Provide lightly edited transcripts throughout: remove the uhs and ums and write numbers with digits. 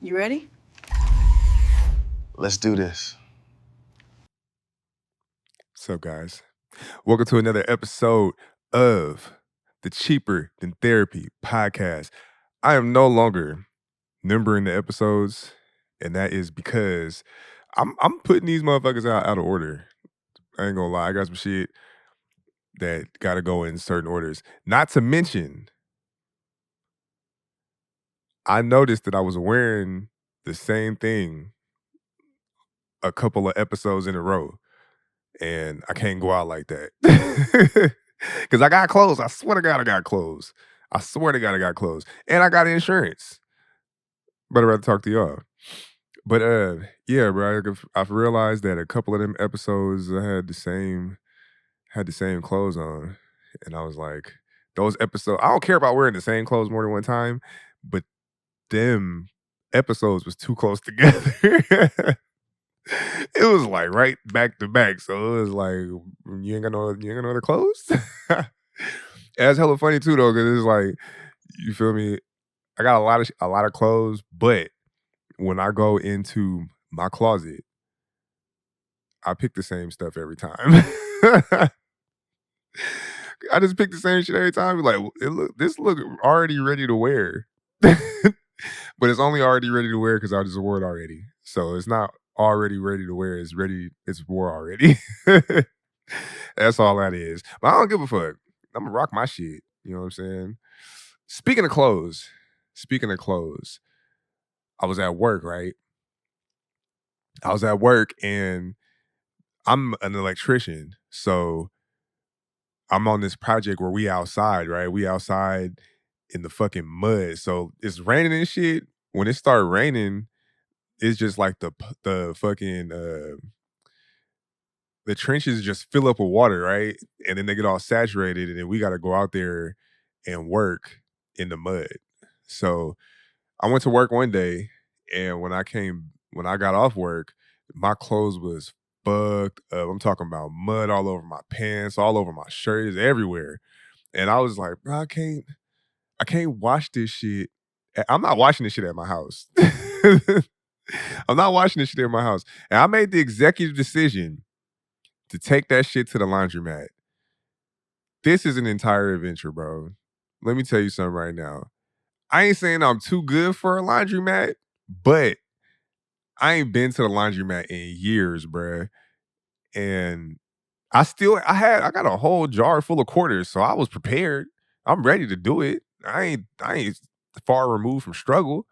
You ready? Let's do this. What's up, guys? Welcome to another episode of the Cheaper Than Therapy podcast. I am no longer numbering the episodes, and that is because I'm putting these motherfuckers out of order. I ain't gonna lie, I got some shit that gotta go in certain orders. Not to mention, I noticed that I was wearing the same thing a couple of episodes in a row. And I can't go out like that. Because I got clothes. I swear to God, I got clothes. I swear to God, I got clothes. And I got insurance. But I'd rather talk to y'all. But yeah, bro, I've realized that a couple of them episodes I had the same clothes on. And I was like, those episodes, I don't care about wearing the same clothes more than one time, but them episodes was too close together. It was like right back to back. So it was like, you ain't got no other clothes? That's hella funny too though, because it's like, you feel me? I got a lot of clothes, but when I go into my closet, I pick the same stuff every time. I just pick the same shit every time. Like, this look already ready to wear. But it's only already ready to wear because I just wore it already. So it's not already ready to wear. It's wore already. That's all that is. But I don't give a fuck. I'm gonna rock my shit. You know what I'm saying? Speaking of clothes, I was at work, right? I was at work and I'm an electrician. So I'm on this project where we outside, right? We outside in the fucking mud. So it's raining and shit. When it started raining, it's just like the fucking the trenches just fill up with water, right? And then they get all saturated, and then we got to go out there and work in the mud. So I went to work one day, and when I got off work, my clothes was fucked up. I'm talking about mud all over my pants, all over my shirt, it's everywhere. And I was like, bro, I can't wash this shit. I'm not washing this shit at my house. I'm not washing this shit at my house. And I made the executive decision to take that shit to the laundromat. This is an entire adventure, bro. Let me tell you something right now. I ain't saying I'm too good for a laundromat, but I ain't been to the laundromat in years, bruh. And I got a whole jar full of quarters, so I was prepared. I'm ready to do it. I ain't far removed from struggle,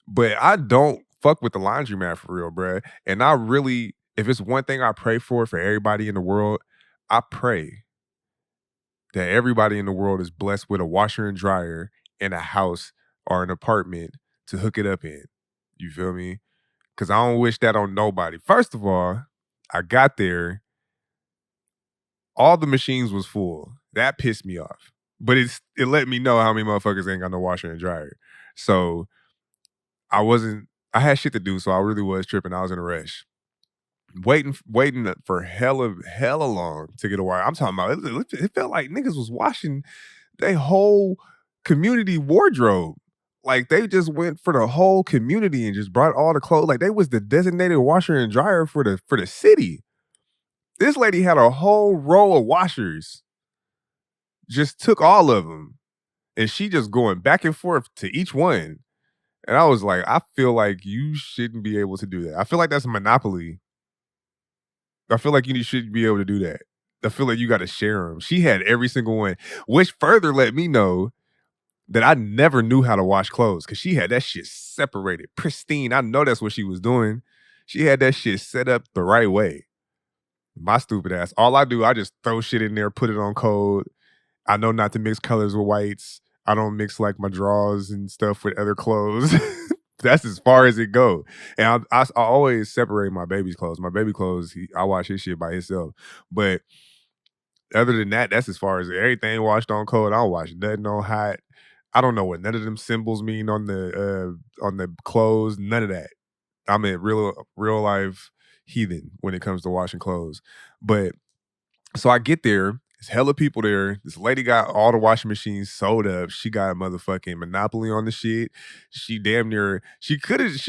but I don't fuck with the laundromat for real, bruh. And I really, if it's one thing I pray for everybody in the world, I pray that everybody in the world is blessed with a washer and dryer in a house or an apartment to hook it up in. You feel me? Because I don't wish that on nobody. First of all, I got there, all the machines was full. That pissed me off. But it let me know how many motherfuckers ain't got no washer and dryer. So I had shit to do, so I really was tripping. I was in a rush. Waiting for hella long to get a wire. I'm talking about it felt like niggas was washing their whole community wardrobe. Like they just went for the whole community and just brought all the clothes. Like they was the designated washer and dryer for the city. This lady had a whole row of washers. Just took all of them. And she just going back and forth to each one. And I was like, I feel like you shouldn't be able to do that. I feel like that's a monopoly. I feel like you should be able to do that. I feel like you got to share them. She had every single one, which further let me know that I never knew how to wash clothes because she had that shit separated, pristine. I know that's what she was doing. She had that shit set up the right way. My stupid ass. All I do, I just throw shit in there, put it on code. I know not to mix colors with whites. I don't mix like my drawers and stuff with other clothes. That's as far as it go. And I always separate my baby's clothes. My baby clothes, I wash his shit by himself. But other than that, that's as far as everything washed on code. I don't wash nothing on hot. I don't know what none of them symbols mean on the clothes. None of that. I'm a real life heathen when it comes to washing clothes. But so I get there There's hella people there. This lady got all the washing machines sold up. She got a motherfucking monopoly on the shit. She damn near, she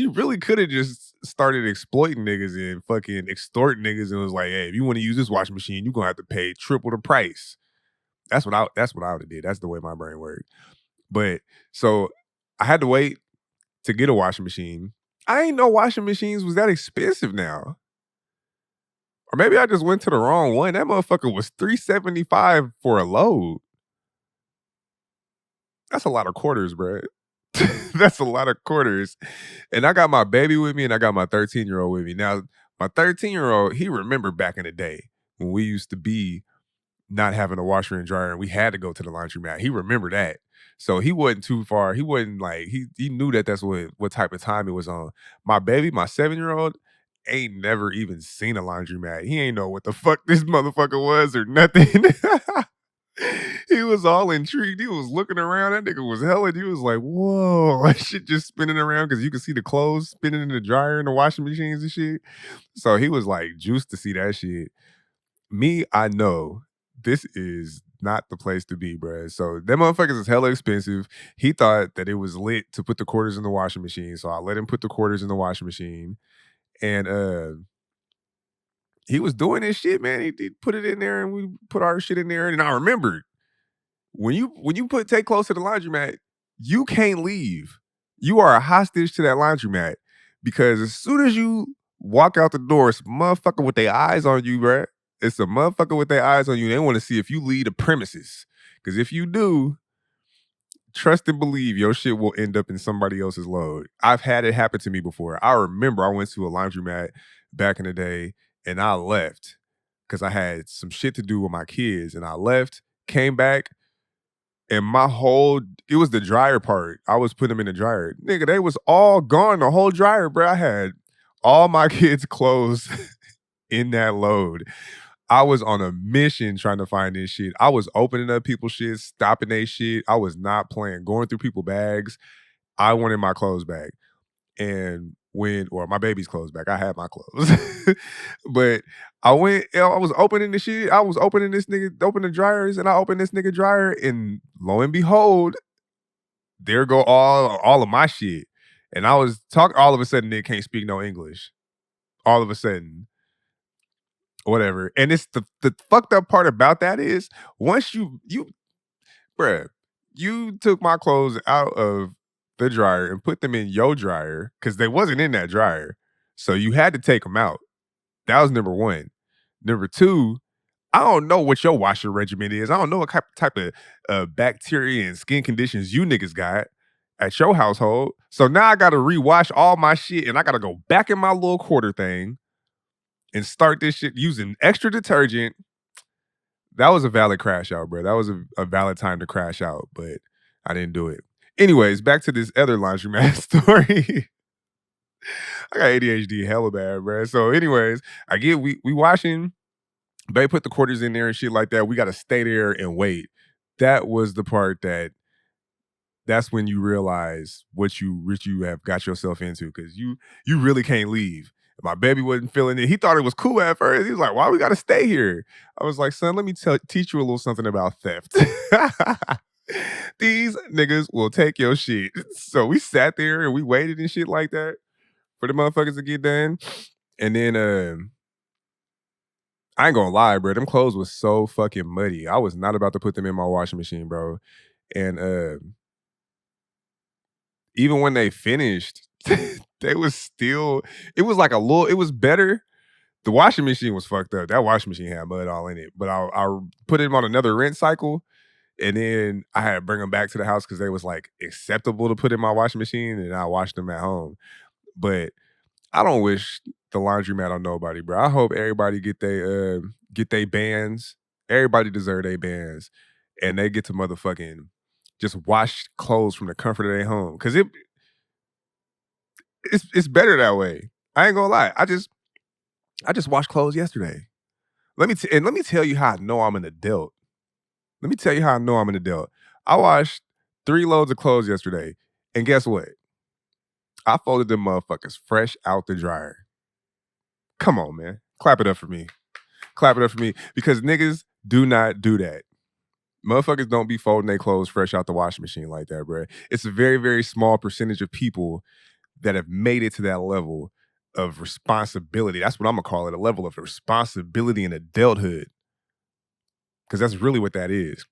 really could have just started exploiting niggas and fucking extort niggas and was like, hey, if you want to use this washing machine, you're gonna have to pay triple the price. That's what I would have did. That's the way my brain worked. But so I had to wait to get a washing machine. I ain't know washing machines was that expensive now. Or maybe I just went to the wrong one. That motherfucker was $375 for a load. That's a lot of quarters, bro. That's a lot of quarters. And I got my baby with me and I got my 13-year-old with me. Now, my 13-year-old, he remembered back in the day when we used to be not having a washer and dryer and we had to go to the laundromat. He remembered that. So he wasn't too far. He wasn't like he knew that that's what type of time it was on. My baby, my 7-year-old, ain't never even seen a laundromat. He ain't know what the fuck this motherfucker was or nothing. He was all intrigued. He was looking around. That nigga was hella. He was like, whoa, that shit just spinning around because you could see the clothes spinning in the dryer and the washing machines and shit. So he was like juiced to see that shit. Me, I know this is not the place to be, bruh. So them motherfuckers is hella expensive. He thought that it was lit to put the quarters in the washing machine. So I let him put the quarters in the washing machine. And he was doing this shit, man. He put it in there and we put our shit in there. And I remembered when you take clothes to the laundromat, you can't leave. You are a hostage to that laundromat because as soon as you walk out the door, it's a motherfucker with their eyes on you, bruh. It's a motherfucker with their eyes on you. They want to see if you leave the premises. Because if you do, trust and believe your shit will end up in somebody else's load. I've had it happen to me before. I remember I went to a laundromat back in the day and I left because I had some shit to do with my kids. And I left, came back, and it was the dryer part. I was putting them in the dryer. Nigga, they was all gone, the whole dryer, bro. I had all my kids' clothes in that load. I was on a mission trying to find this shit. I was opening up people's shit, stopping their shit. I was not playing, going through people's bags. I wanted my clothes back. And my baby's clothes back. I had my clothes. But I was opening the shit. I was opening the dryers, and I opened this nigga dryer, and lo and behold, there go all of my shit. And I was talking, all of a sudden, nigga can't speak no English. All of a sudden. Whatever. And it's the fucked up part about that is once you bruh, you took my clothes out of the dryer and put them in your dryer because they wasn't in that dryer. So you had to take them out. That was number one. Number two, I don't know what your washing regimen is. I don't know what type of bacteria and skin conditions you niggas got at your household. So now I gotta rewash all my shit and I gotta go back in my little quarter thing and start this shit using extra detergent. That was a valid crash out, bro. That was a valid time to crash out, but I didn't do it. Anyways, back to this other laundromat story. I got ADHD hella bad, bro. So, anyways, we washing. They put the quarters in there and shit like that. We got to stay there and wait. That was the part that's when you realize what you have got yourself into because you really can't leave. My baby wasn't feeling it. He thought it was cool at first. He was like, "Why we got to stay here?" I was like, "Son, let me teach you a little something about theft." These niggas will take your shit. So we sat there and we waited and shit like that for the motherfuckers to get done. And then I ain't gonna lie, bro. Them clothes was so fucking muddy. I was not about to put them in my washing machine, bro. And even when they finished, they was still, it was like it was better. The washing machine was fucked up. That washing machine had mud all in it. But I put him on another rinse cycle. And then I had to bring them back to the house because they was like acceptable to put in my washing machine. And I washed them at home. But I don't wish the laundromat on nobody, bro. I hope everybody get they bans. Everybody deserve their bans. And they get to motherfucking just wash clothes from the comfort of their home. Cause it's better that way. I ain't gonna lie. I just washed clothes yesterday. Let me tell you how I know I'm an adult. Let me tell you how I know I'm an adult. I washed 3 loads of clothes yesterday. And guess what? I folded them motherfuckers fresh out the dryer. Come on, man. Clap it up for me. Clap it up for me. Because niggas Do not do that. Motherfuckers don't be folding their clothes fresh out the washing machine like that, bro. It's a very, very small percentage of people that have made it to that level of responsibility. That's what I'm gonna call it, a level of responsibility and adulthood, because that's really what that is.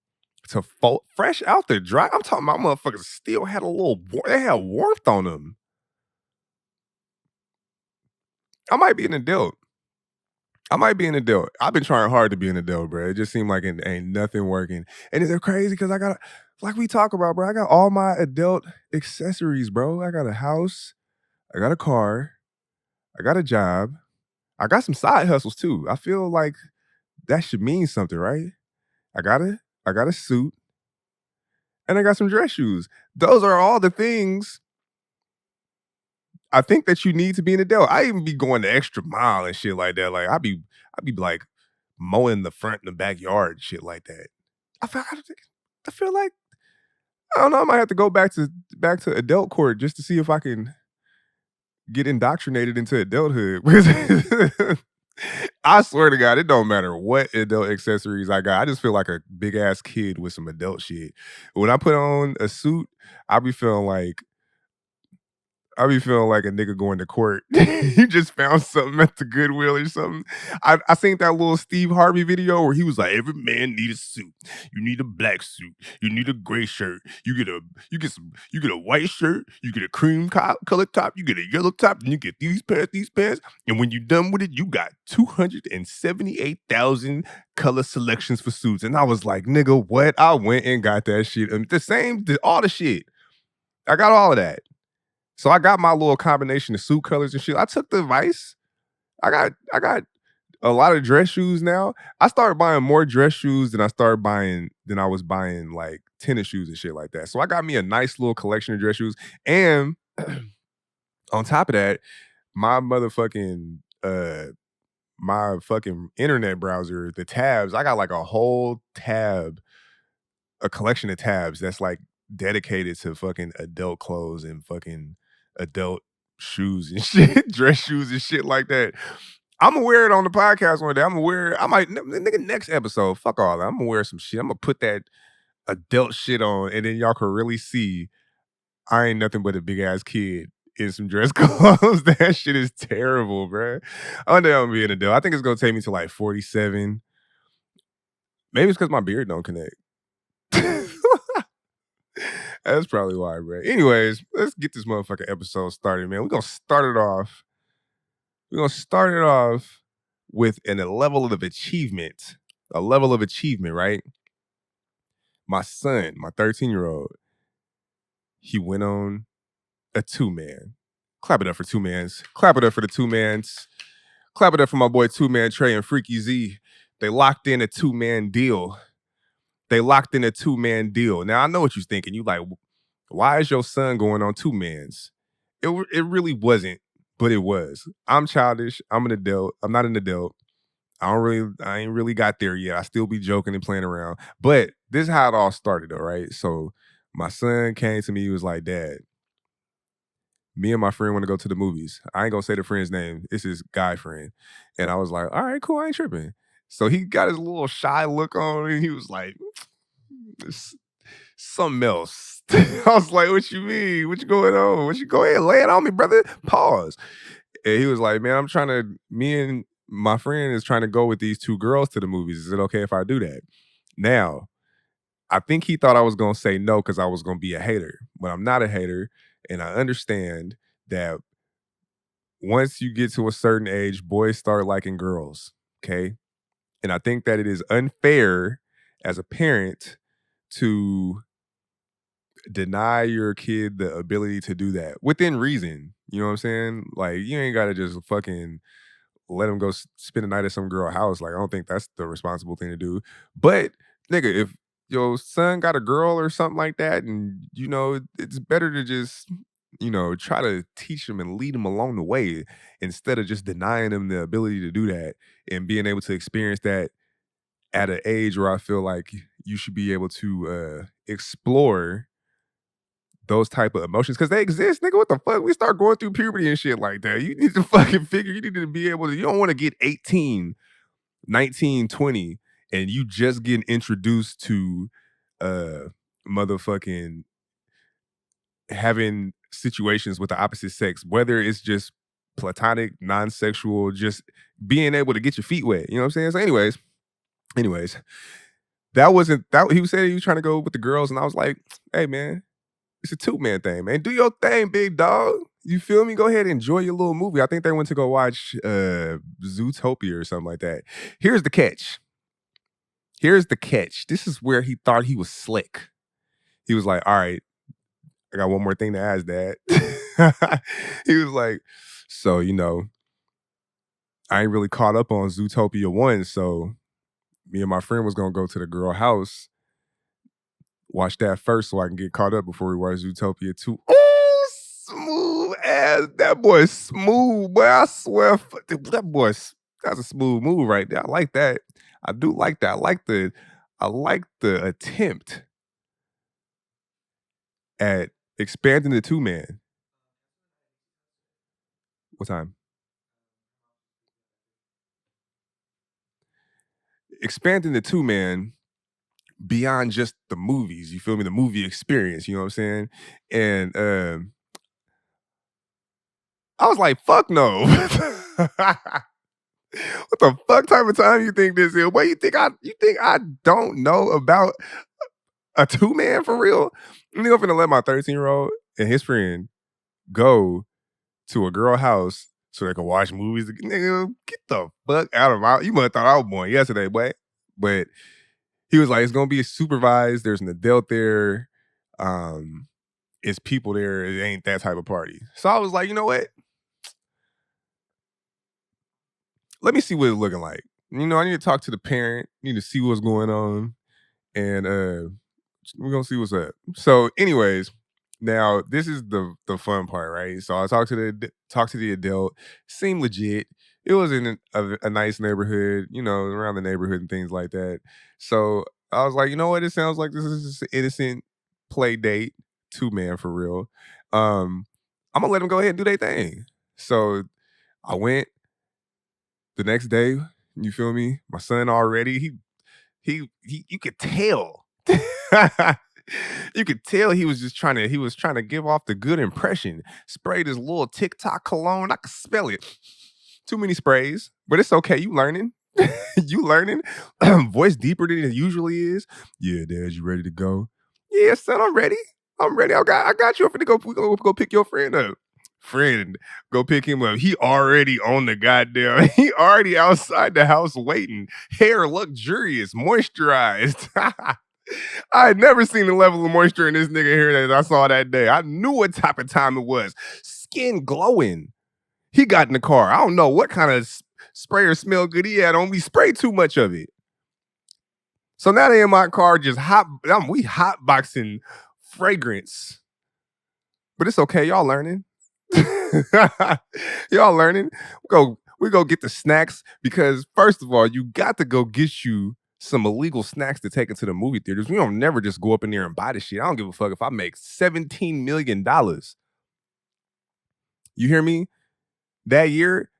To fold fresh out the dry. I'm talking about motherfuckers still had a little they had warmth on them. I might be an adult. I might be an adult. I've been trying hard to be an adult, bro. It just seemed like it ain't nothing working. And it's crazy because I got, like we talk about, bro, I got all my adult accessories, bro. I got a house, I got a car, I got a job, I got some side hustles too. I feel like that should mean something, right? I got a suit, and I got some dress shoes. Those are all the things I think that you need to be an adult. I even be going the extra mile and shit like that. Like I be like mowing the front and the backyard and shit like that. I feel like I don't know. I might have to go back to adult court just to see if I can get indoctrinated into adulthood. I swear to God, it don't matter what adult accessories I got. I just feel like a big ass kid with some adult shit. When I put on a suit, I be feeling like I be feeling like a nigga going to court. You just found something at the Goodwill or something. I seen that little Steve Harvey video where he was like, "Every man need a suit. You need a black suit. You need a gray shirt. You get a white shirt. You get a cream colored top. You get a yellow top. And you get these pants. And when you're done with it, you got 278,000 color selections for suits." And I was like, "Nigga, what?" I went and got that shit. And all the shit. I got all of that. So I got my little combination of suit colors and shit. I took the advice. I got a lot of dress shoes now. I started buying more dress shoes than I was buying like tennis shoes and shit like that. So I got me a nice little collection of dress shoes. And on top of that, my motherfucking my fucking internet browser, the tabs, I got like a whole tab, a collection of tabs that's like dedicated to fucking adult clothes and fucking adult shoes and shit, dress shoes and shit like that. I'm gonna wear it on the podcast one day. I'm gonna wear. I might, nigga, next episode. Fuck all that. I'm gonna wear some shit. I'm gonna put that adult shit on, and then y'all can really see I ain't nothing but a big ass kid in some dress clothes. That shit is terrible, bro. One day I'm gonna be an adult. I think it's gonna take me to like 47. Maybe it's because my beard don't connect. That's probably why, bro. Anyways, let's get this motherfucking episode started, man. We're gonna start it off with a level of achievement. A level of achievement, right? My son, my 13-year-old, he went on a two-man. Clap it up for two mans. Clap it up for the two mans. Clap it up for my boy Two Man Trey and Freaky Z. They locked in a two-man deal. Now I know what you're thinking. You like, why is your son going on two mans? It really wasn't, but it was. I'm childish. I'm an adult. I'm not an adult. I ain't really got there yet. I still be joking and playing around. But this is how it all started, though, right? So my son came to me. He was like, "Dad, me and my friend want to go to the movies." I ain't gonna say the friend's name. It's his guy friend. And I was like, "All right, cool. I ain't tripping." So he got his little shy look on, and he was like, "It's something else." I was like, "What you mean? What you going on? What you go ahead, lay it on me, brother?" Pause. And he was like, "Man, me and my friend is trying to go with these two girls to the movies. Is it okay if I do that?" Now, I think he thought I was going to say no because I was going to be a hater, but I'm not a hater. And I understand that once you get to a certain age, boys start liking girls. Okay. And I think that it is unfair as a parent to deny your kid the ability to do that within reason. You know what I'm saying? Like, you ain't got to just fucking let him go spend a night at some girl house. Like, I don't think that's the responsible thing to do. But nigga, if your son got a girl or something like that, and it's better to just try to teach him and lead him along the way instead of just denying him the ability to do that and being able to experience that at an age where I feel like you should be able to explore those type of emotions because they exist, nigga. What the fuck? We start going through puberty and shit like that. You need to fucking figure, you need to be able to, you don't want to get 18, 19, 20, and you just getting introduced to uh motherfucking having situations with the opposite sex, whether it's just platonic, non-sexual, just being able to get your feet wet. You know what I'm saying? So, anyways, that wasn't that. He said he was trying to go with the girls, and I was like, "Hey, man, it's a two-man thing, man. Do your thing, big dog. You feel me? Go ahead, and enjoy your little movie." I think they went to go watch Zootopia or something like that. Here's the catch. Here's the catch. This is where he thought he was slick. He was like, "All right, I got one more thing to ask, Dad." He was like, "So, I ain't really caught up on Zootopia 1, so me and my friend was gonna go to the girl house, watch that first so I can get caught up before we watch Zootopia 2." Oh, smooth ass. That boy smooth, boy. I swear, that's a smooth move right there. I like that. I do like that. I like the attempt at expanding the two man. What time? Expanding the two man beyond just the movies. You feel me? The movie experience. You know what I'm saying? And I was like, fuck no. What the fuck type of time you think this is? What you think I don't know about a two man for real? I'm finna let my 13-year-old and his friend go to a girl house so they can watch movies. Nigga, get the fuck out of my. You must have thought I was born yesterday, boy. But he was like, it's gonna be supervised. There's an adult there. Um, it's people there. It ain't that type of party. So I was like, you know what? Let me see what it's looking like. I need to talk to the parent, need to see what's going on, and we're gonna see what's up. So, anyways, now this is the fun part, right? So I talked to the adult, seemed legit. It was in a nice neighborhood, around the neighborhood and things like that. So I was like, you know what? It sounds like this is just an innocent play date, two man for real. I'm gonna let them go ahead and do their thing. So I went the next day. You feel me? My son already he you could tell. You could tell he was trying to give off the good impression. Sprayed his little TikTok cologne. I could smell it. Too many sprays, but it's okay. You learning. You learning. Voice deeper than it usually is. Yeah, Dad, you ready to go? Yeah, son, I'm ready. I'm ready. I got you. I'm finna go. We go pick your friend up. Friend, go pick him up. He already on the goddamn. He already outside the house waiting. Hair luxurious, moisturized. I had never seen the level of moisture in this nigga hair that I saw that day. I knew what type of time it was. Skin glowing. He got in the car. I don't know what kind of sprayer smell good he had on. We sprayed too much of it. So now they in my car just we hot boxing fragrance. But it's okay. Y'all learning. Y'all learning. We go get the snacks because first of all, you got to go get you some illegal snacks to take into the movie theaters. We don't never just go up in there and buy the shit. I don't give a fuck if I make $17 million. You hear me? That year,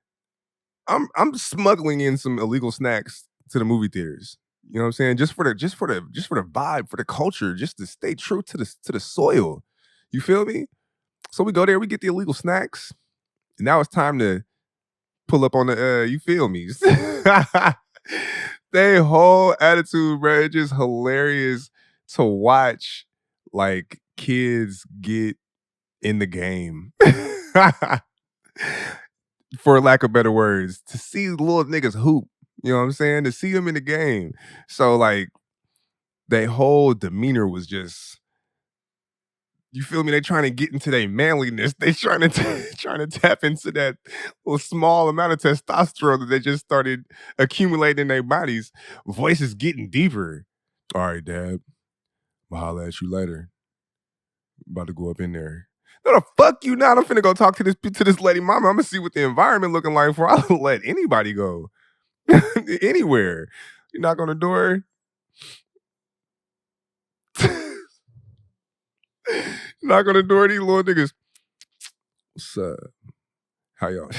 I'm smuggling in some illegal snacks to the movie theaters. You know what I'm saying? Just for the vibe, for the culture, just to stay true to the soil. You feel me? So we go there, we get the illegal snacks. And now it's time to pull up on the you feel me? They whole attitude, bro, it's just hilarious to watch like kids get in the game. For lack of better words, to see little niggas hoop. You know what I'm saying? To see them in the game. So like their whole demeanor was just, you feel me? They trying to get into their manliness. They trying to trying to tap into that little small amount of testosterone that they just started accumulating in their bodies. Voices getting deeper. All right, Dad. I'll holler at you later. About to go up in there. No, the fuck you not. I'm finna go talk to this lady mama. I'm gonna see what the environment looking like before I let anybody go. Anywhere. You knock on the door. Knock on the door, these little niggas. What's up? How y'all?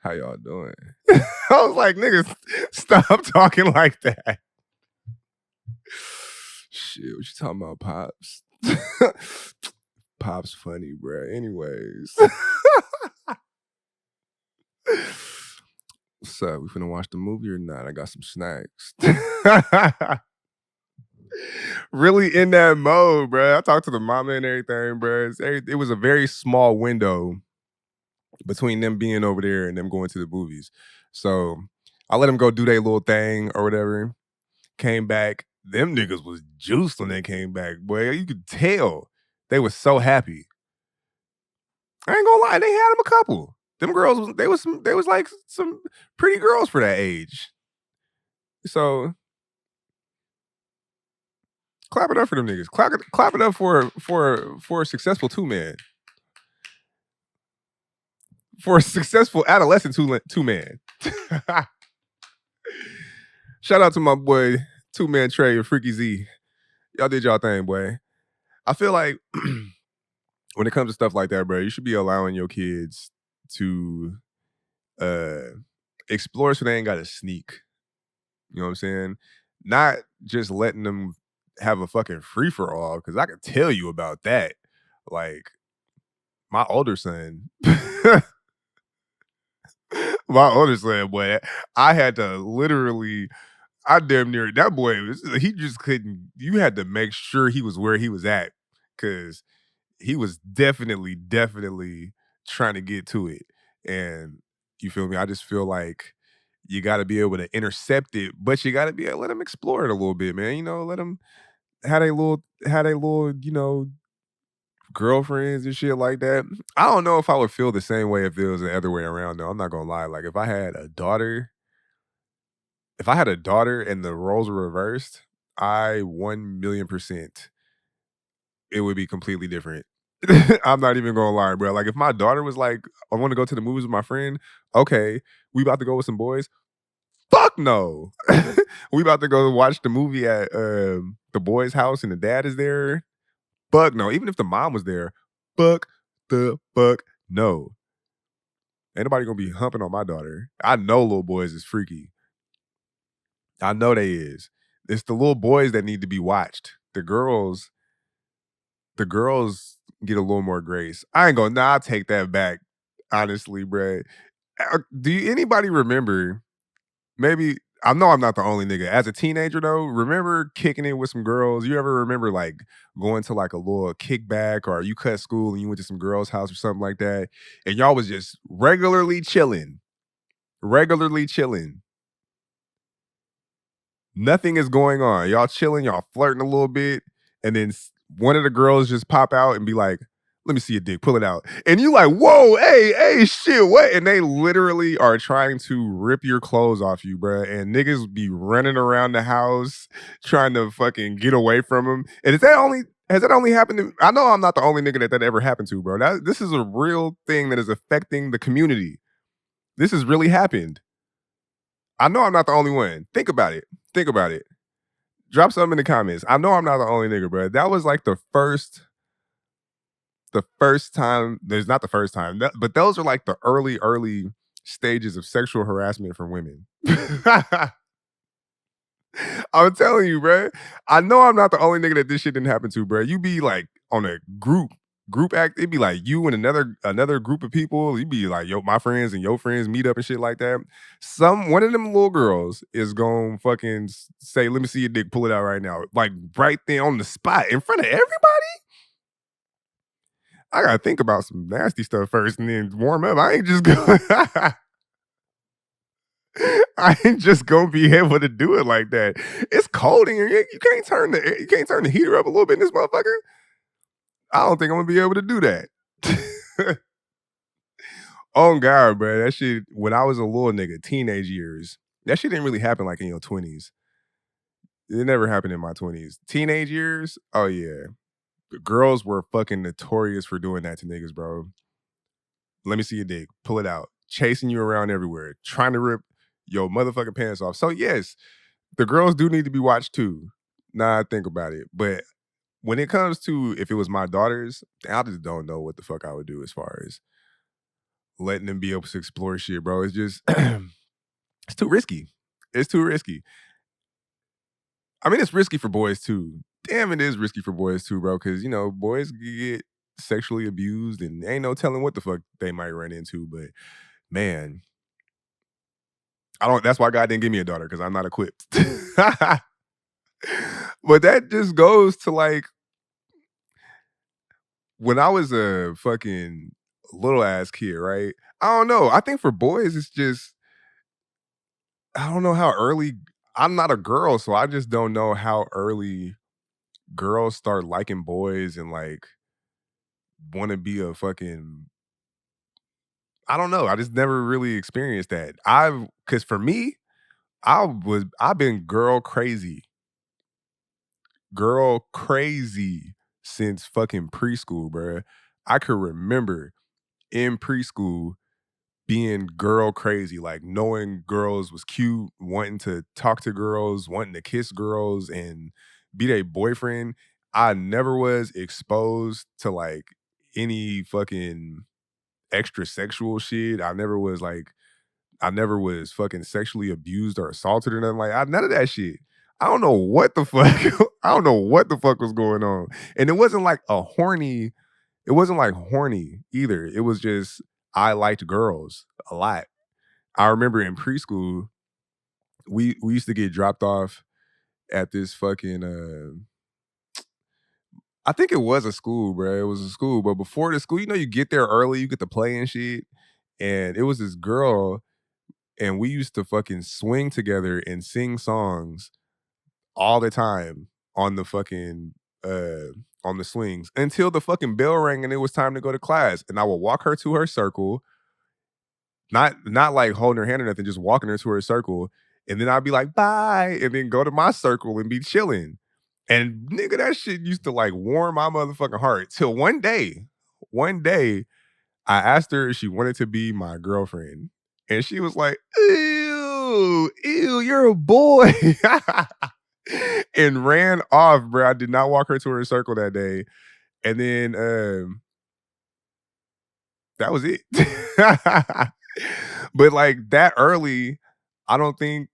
How y'all doing? I was like, niggas, stop talking like that. Shit, what you talking about, Pops? Pops funny, bruh. Anyways. What's up? We finna watch the movie or not? I got some snacks. Really in that mode, bruh. I talked to the mama and everything, bruh. It was a very small window between them being over there and them going to the movies. So I let them go do their little thing or whatever. Came back. Them niggas was juiced when they came back, boy. You could tell they was so happy. I ain't gonna lie, they had them a couple. Them girls was they was like some pretty girls for that age. So clap it up for them niggas. Clap it up for a successful two man. For a successful adolescent two man. Shout out to my boy Two Man Trey and Freaky Z. Y'all did y'all thing, boy. I feel like when it comes to stuff like that, bro, you should be allowing your kids to uh explore so they ain't gotta sneak. You know what I'm saying? Not just letting them have a fucking free for all, because I can tell you about that. Like my older son, my older son, boy, I had to literally, I damn near that boy. He just couldn't. You had to make sure he was where he was at, because he was definitely trying to get to it. And you feel me? I just feel like you got to be able to intercept it, but you got to be able to let them explore it a little bit, man. You know, let them had a little, girlfriends and shit like that. I don't know if I would feel the same way if it was the other way around though. I'm not gonna lie. Like if I had a daughter and the roles were reversed, I 1,000,000% it would be completely different. I'm not even gonna lie, bro. Like if my daughter was like, I want to go to the movies with my friend, okay, we about to go with some boys. Fuck no. We about to go watch the movie at the boy's house and the dad is there. Fuck no. Even if the mom was there, fuck the fuck no. Ain't nobody gonna be humping on my daughter. I know little boys is freaky. I know they is. It's the little boys that need to be watched. The girls get a little more grace. I ain't gonna. Nah, I'll take that back. Honestly, bruh. Anybody remember? Maybe I know I'm not the only nigga. As a teenager though, remember kicking it with some girls? You ever remember like going to like a little kickback, or you cut school and you went to some girl's house or something like that, and y'all was just regularly chilling. Nothing is going on. Y'all chilling, y'all flirting a little bit, and then one of the girls just pop out and be like, "Let me see your dick, pull it out." And you like, "Whoa, hey, shit, what?" And they literally are trying to rip your clothes off you, bruh. And niggas be running around the house trying to fucking get away from them. And has that only happened to, I know I'm not the only nigga that ever happened to, bro. This is a real thing that is affecting the community. This has really happened. I know I'm not the only one. Think about it. Think about it. Drop something in the comments. I know I'm not the only nigga, bro. That was like the first time. There's not the first time, but those are like the early stages of sexual harassment from women. I'm telling you, bro. I know I'm not the only nigga that this shit didn't happen to, bro. You be like on a group act. It'd be like you and another group of people. You'd be like, yo, my friends and your friends meet up and shit like that. One of them little girls is gonna fucking say, "Let me see your dick, pull it out right now," like right there on the spot in front of everybody. I gotta think about some nasty stuff first and then warm up. I ain't just going. I ain't just gonna be able to do it like that. It's cold in here. You can't turn the heater up a little bit in this motherfucker. I don't think I'm gonna be able to do that. Oh God, bro. That shit when I was a little nigga, teenage years, that shit didn't really happen like in your 20s. It never happened in my 20s. Teenage years, oh yeah. The girls were fucking notorious for doing that to niggas, bro. Let me see your dick. Pull it out. Chasing you around everywhere. Trying to rip your motherfucking pants off. So yes, the girls do need to be watched too. Nah, I think about it. But when it comes to if it was my daughters, I just don't know what the fuck I would do as far as letting them be able to explore shit, bro. It's just it's too risky. It's too risky. I mean, it's risky for boys too. Damn, it is risky for boys too, bro. Because boys get sexually abused, and ain't no telling what the fuck they might run into. But man, I don't. That's why God didn't give me a daughter because I'm not equipped. But that just goes to like when I was a fucking little ass kid, right? I don't know. I think for boys, it's just I don't know how early. I'm not a girl, so I just don't know how early girls start liking boys and like want to be a fucking. I don't know. I just never really experienced that. Because for me, I've been girl crazy since fucking preschool, bruh. I could remember in preschool being girl crazy, like knowing girls was cute, wanting to talk to girls, wanting to kiss girls and be their boyfriend. I never was exposed to like any fucking extra sexual shit. I never was fucking sexually abused or assaulted or nothing like none of that shit. I don't know what the fuck. I don't know what the fuck was going on. And it wasn't like horny either. It was just I liked girls a lot. I remember in preschool, we used to get dropped off at this fucking I think it was a school, bro. It was a school, but before the school, you get there early, you get to play and shit. And it was this girl, and we used to fucking swing together and sing songs all the time on the fucking on the swings until the fucking bell rang and it was time to go to class. And I would walk her to her circle, not like holding her hand or nothing, just walking her to her circle. And then I'd be like, bye, and then go to my circle and be chilling. And nigga, that shit used to like warm my motherfucking heart. Till one day, I asked her if she wanted to be my girlfriend. And she was like, ew, ew, you're a boy. And ran off, bro. I did not walk her to her circle that day. And then that was it. But like that early, I don't think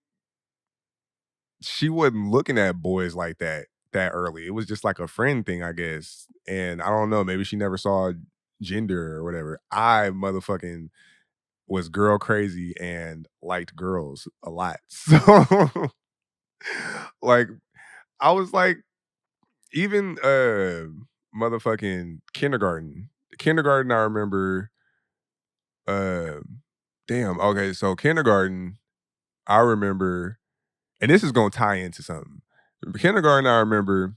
she wasn't looking at boys like that early. It was just like a friend thing, I guess. And I don't know, maybe she never saw gender or whatever. I motherfucking was girl crazy and liked girls a lot. So like I was like even motherfucking kindergarten. Kindergarten I remember damn, okay, so kindergarten I remember, and this is gonna tie into something. Kindergarten, I remember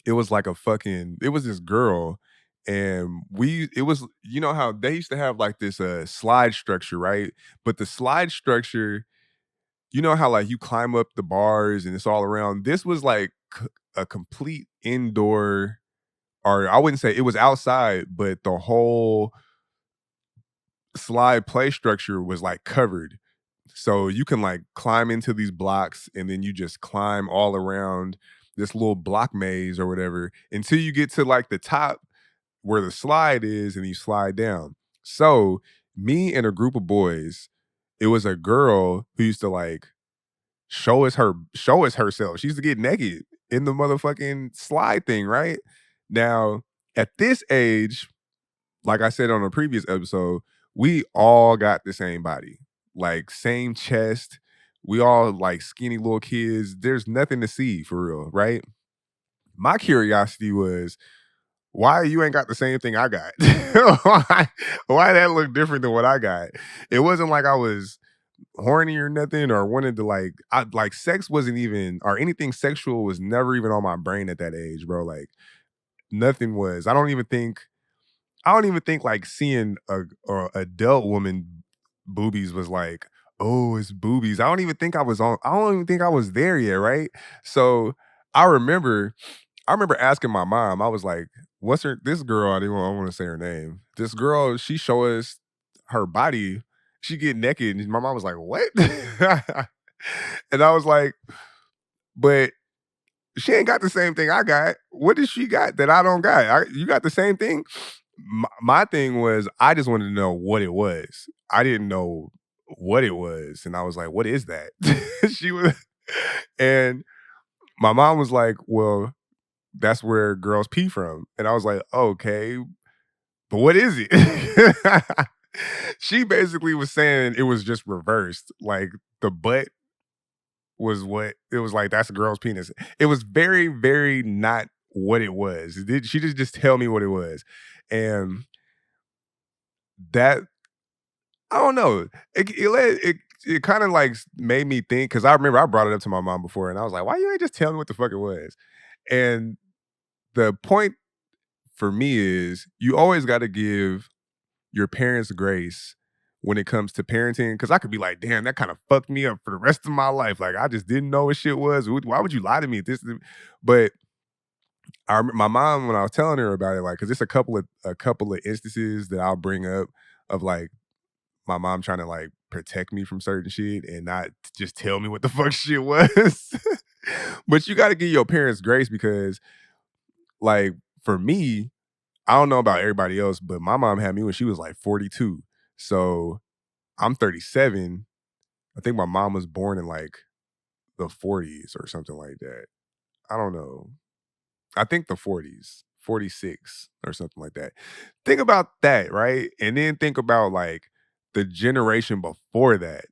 it was like it was this girl, and it was, how they used to have like this slide structure, right? But the slide structure, how like you climb up the bars and it's all around. This was like a complete indoor, or I wouldn't say it was outside, but the whole slide play structure was like covered. So you can like climb into these blocks and then you just climb all around this little block maze or whatever until you get to like the top where the slide is and you slide down. So me and a group of boys, it was a girl who used to like show us herself. She used to get naked in the motherfucking slide thing, right? Now, at this age, like I said on a previous episode, we all got the same body, like same chest. We all like skinny little kids. There's nothing to see for real, right? My curiosity was, why you ain't got the same thing I got? why that look different than what I got? It wasn't like I was horny or nothing or wanted to like sex wasn't even, or anything sexual was never even on my brain at that age, bro. Like nothing was. I don't even think like seeing a adult woman boobies was like, oh, it's boobies. I don't even think I was there yet, right? So I remember I remember asking my mom, I was like, what's her this girl, I want to say her name. This girl, she show us her body, she get naked, and my mom was like, what? And I was like, but she ain't got the same thing I got. What does she got that I don't got? You got the same thing? my thing was I just wanted to know what it was. I didn't know what it was, and I was like, "What is that?" She was and my mom was like, "Well, that's where girls pee from," and I was like, "Okay, but what is it?" She basically was saying it was just reversed, like, the butt was what it was like, "That's a girl's penis." It was very, very not what it was. It did she did just tell me what it was, and that I don't know. It kinda, like, made me think because I remember I brought it up to my mom before, and I was like, "Why you ain't just tell me what the fuck it was?" And the point for me is you always gotta give your parents grace when it comes to parenting, because I could be like, "Damn, that kinda fucked me up for the rest of my life." Like, I just didn't know what shit was. Why would you lie to me? But my mom, when I was telling her about it, like, because it's a couple of instances that I'll bring up of, like, my mom trying to, like, protect me from certain shit and not just tell me what the fuck shit was. But you gotta give your parents grace because, like, for me, I don't know about everybody else, but my mom had me when she was, like, 42. So, I'm 37. I think my mom was born in, like, the 40s or something like that. I don't know. I think the 40s, 46 or something like that. Think about that, right? And then think about, like, the generation before that,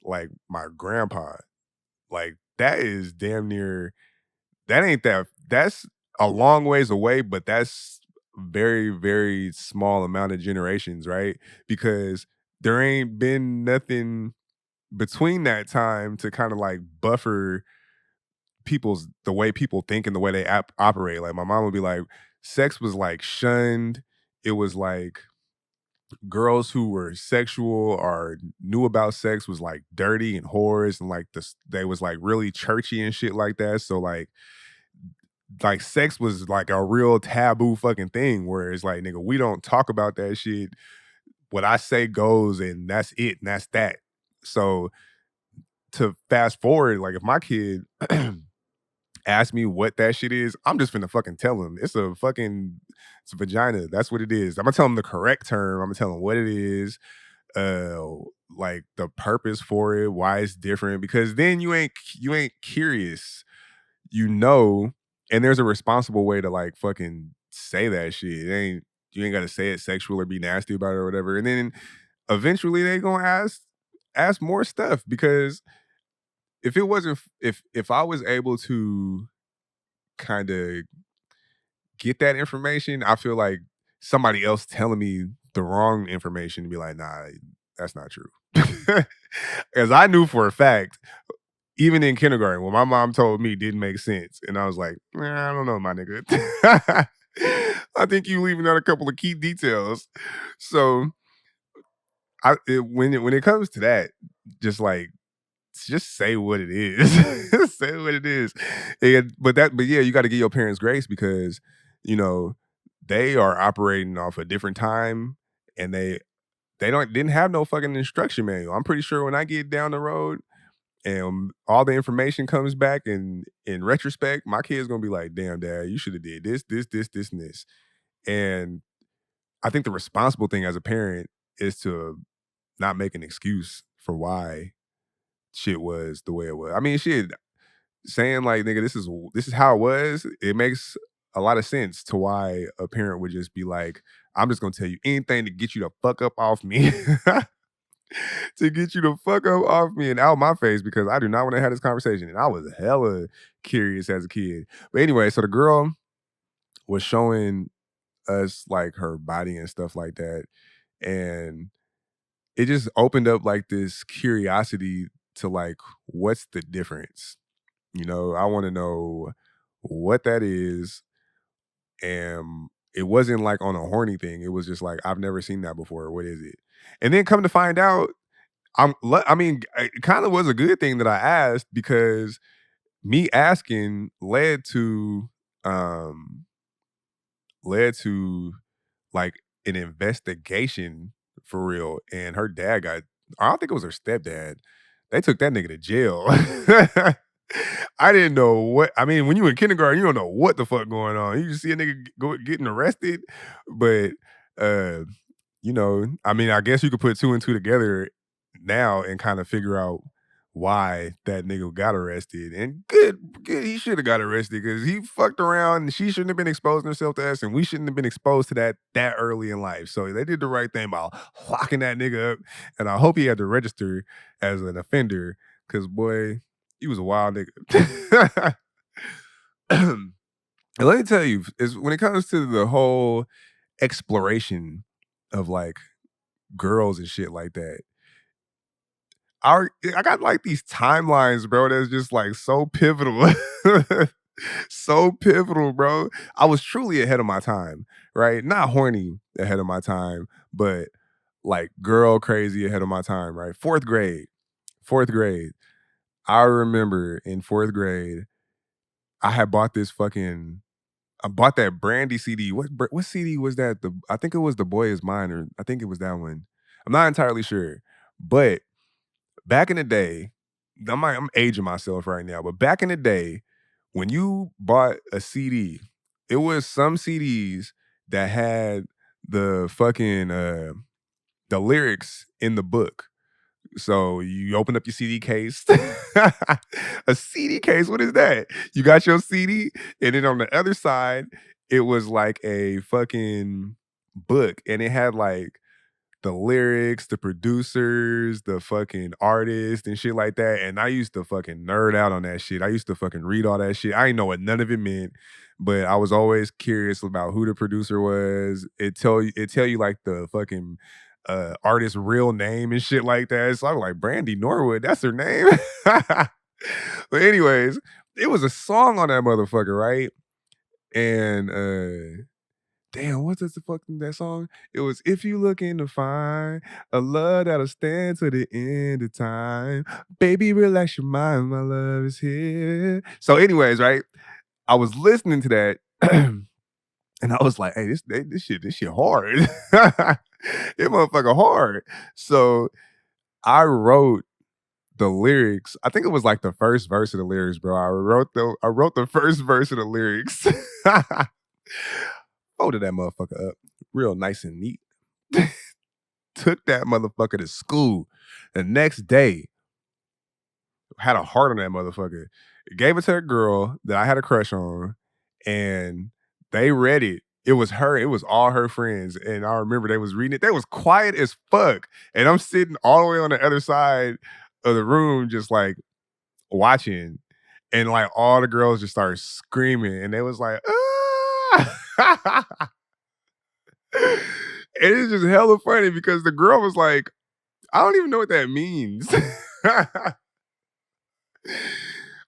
like my grandpa. Like, that is damn near that ain't that that's a long ways away, but that's very, very small amount of generations, right? Because there ain't been nothing between that time to kinda, like, buffer the way people think and the way they operate. Like, my mom would be like, sex was, like, shunned. It was like girls who were sexual or knew about sex was, like, dirty and whores, and, like, they was, like, really churchy and shit like that. So, like, sex was, like, a real taboo fucking thing where it's like, "Nigga, we don't talk about that shit. What I say goes, and that's it, and that's that." So, to fast forward, like, if my kid ask me what that shit is, I'm just finna fucking tell him. It's a vagina. That's what it is. I'm gonna tell him the correct term. I'm gonna tell him what it is, uh, like the purpose for it, why it's different. Because then you ain't curious, you know. And there's a responsible way to like fucking say that shit. You ain't gotta say it sexual or be nasty about it or whatever. And then eventually they gonna ask more stuff because if it wasn't if I was able to kind of get that information, I feel like somebody else telling me the wrong information to be like, nah, that's not true. As I knew for a fact, even in kindergarten, what my mom told me didn't make sense. And I was like, I don't know, my nigga. I think you leaving out a couple of key details. So when it comes to that, just like just say what it is. Say what it is. But yeah, you got to give your parents grace because you know they are operating off a different time and they didn't have no fucking instruction manual. I'm pretty sure when I get down the road and all the information comes back and in retrospect, my kid's gonna be like, damn dad, you should have did this, and this. And I think the responsible thing as a parent is to not make an excuse for why shit was the way it was. I mean, shit, saying like, "Nigga, this is how it was," it makes a lot of sense to why a parent would just be like, "I'm just gonna tell you anything to get you the fuck up off me." To get you the fuck up off me and out my face because I do not want to have this conversation. And I was hella curious as a kid. But anyway, so the girl was showing us like her body and stuff like that. And it just opened up like this curiosity to like, what's the difference? I want to know what that is. And it wasn't like on a horny thing. It was just like, I've never seen that before. What is it? And then come to find out, I mean, it kind of was a good thing that I asked because me asking um, led to like an investigation for real. And her dad I don't think it was her stepdad. They took that nigga to jail. I didn't know I mean, when you in kindergarten, you don't know what the fuck going on. You just see a nigga getting arrested, but uh, I mean, I guess you could put two and two together now and kind of figure out why that nigga got arrested. And good, he should have got arrested because he fucked around and she shouldn't have been exposing herself to us, and we shouldn't have been exposed to that early in life. So they did the right thing by locking that nigga up, and I hope he had to register as an offender because boy, he was a wild nigga. And let me tell you, is when it comes to the whole exploration of like girls and shit like that. I got like these timelines, bro, that's just like so pivotal. So pivotal, bro. I was truly ahead of my time, right? Not horny ahead of my time, but like girl crazy ahead of my time, right? Fourth grade. Fourth grade. I remember in fourth grade, I had bought this fucking I bought that Brandy CD. What CD was that? I think it was The Boy Is Mine, or I think it was that one. I'm not entirely sure. But back in the day, I'm aging myself right now, but back in the day, when you bought a CD, it was some CDs that had the fucking the lyrics in the book. So you open up your CD case. A CD case, what is that? You got your CD, and then on the other side, it was like a fucking book, and it had like the lyrics, the producers, the fucking artists and shit like that. And I used to fucking nerd out on that shit. I used to fucking read all that shit. I didn't know what none of it meant, but I was always curious about who the producer was. It tell you like the fucking artist's real name and shit like that. So I was like, Brandy Norwood, that's her name. But anyways, it was a song on that motherfucker, right? And damn, what's the fucking that song? It was "If You Looking to Find a Love That'll Stand to the End of Time, Baby, Relax Your Mind, My Love Is Here." So, anyways, right? I was listening to that, and I was like, "Hey, this shit hard. It motherfucker hard." So I wrote the lyrics. I think it was like the first verse of the lyrics, bro. I wrote the first verse of the lyrics. Folded that motherfucker up real nice and neat. Took that motherfucker to school. The next day, had a heart on that motherfucker. Gave it to a girl that I had a crush on, and they read it. It was her. It was all her friends, and I remember they was reading it. They was quiet as fuck, and I'm sitting all the way on the other side of the room, just like watching, and like all the girls just started screaming, and they was like, "Ah!" And it's just hella funny because the girl was like, I don't even know what that means.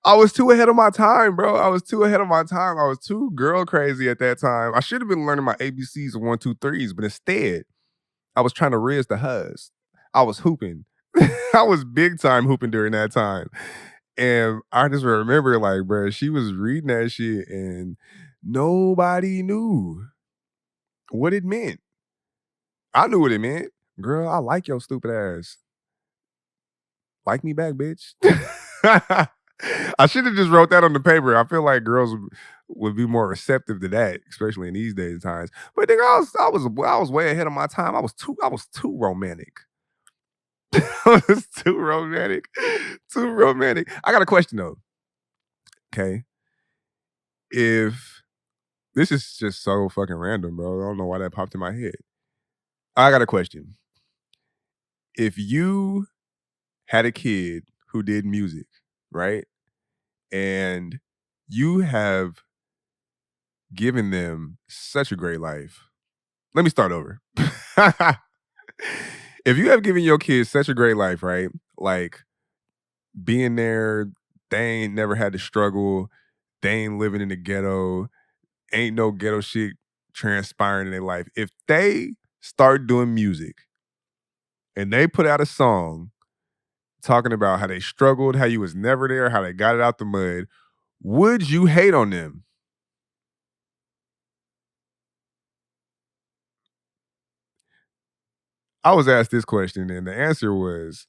I was too ahead of my time, bro. I was too ahead of my time. I was too girl crazy at that time. I should have been learning my ABCs and one, two, threes, but instead, I was trying to riz the huzz. I was hooping. I was big time hooping during that time. And I just remember, like, bro, she was reading that shit and nobody knew what it meant. I knew what it meant. Girl, I like your stupid ass. Like me back, bitch. I should have just wrote that on the paper. I feel like girls would be more receptive to that, especially in these days and times. But nigga, I was way ahead of my time. I was too romantic. I was too romantic. Too romantic. I got a question though. Okay. If this is just so fucking random, bro. I don't know why that popped in my head. I got a question. If you had a kid who did music, right? And you have given them such a great life. Let me start over. If you have given your kids such a great life, right? Like being there, they ain't never had to struggle, they ain't living in the ghetto, ain't no ghetto shit transpiring in their life. If they start doing music and they put out a song talking about how they struggled, how you was never there, how they got it out the mud, would you hate on them? I was asked this question and the answer was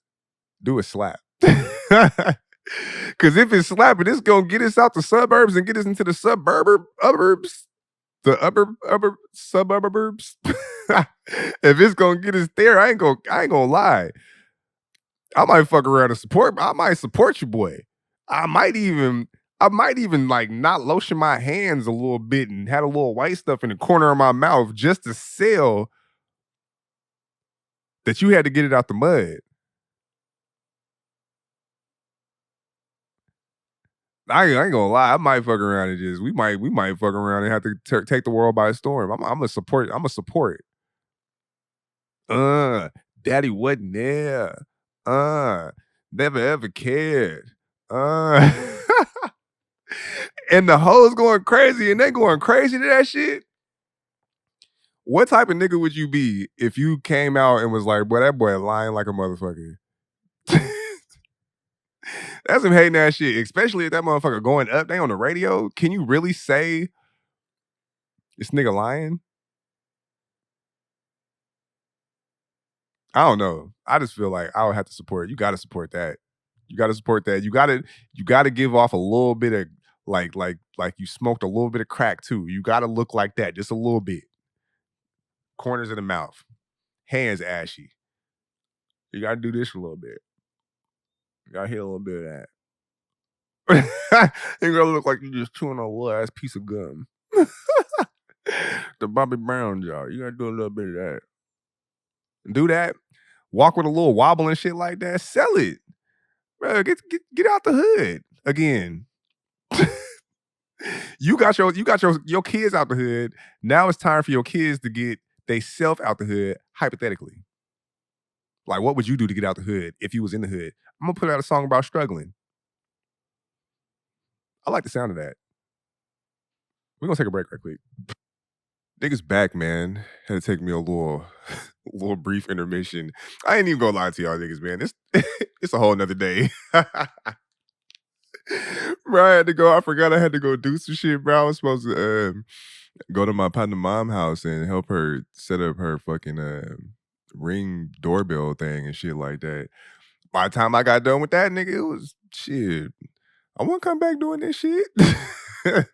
do a slap. Cause if it's slapping, it's gonna get us out the suburbs and get us into the suburbs, the upper suburbs. If it's gonna get us there, I ain't gonna lie. I might fuck around and support. I might support you, boy. I might even, I might even like not lotion my hands a little bit and had a little white stuff in the corner of my mouth just to sell that you had to get it out the mud. I ain't gonna lie. I might fuck around and just we might fuck around and have to take the world by storm. I'm gonna support. I'm gonna support. Uh, Daddy wasn't there. Uh, Never ever cared. Uh, and the hoes going crazy, and they going crazy to that shit. What type of nigga would you be if you came out and was like, boy, that boy lying like a motherfucker? That's some hating ass shit, especially if that motherfucker going up. They on the radio. Can you really say this nigga lying? I don't know. I just feel like I would have to support. You got to support that. You got to support that. You got to give off a little bit of like you smoked a little bit of crack too. You got to look like that just a little bit. Corners of the mouth, hands ashy. You got to do this a little bit. You got to hit a little bit of that. You're gonna look like you just chewing on a little ass piece of gum. The Bobby Brown jaw. You gotta do a little bit of that. Do that. Walk with a little wobble and shit like that. Sell it, bro. Get out the hood again. You got your kids out the hood. Now it's time for your kids to get they self out the hood. Hypothetically, like what would you do to get out the hood if you was in the hood? I'm gonna put out a song about struggling. I like the sound of that. We're gonna take a break right quick. Niggas back, man. Had to take me a little, a little brief intermission. I ain't even gonna lie to y'all niggas, man. This it's a whole nother day. Bro, I had to go. I forgot I had to go do some shit, bro. I was supposed to go to my partner mom house and help her set up her fucking ring doorbell thing and shit like that. By the time I got done with that, nigga, it was shit. I want to come back doing this shit. That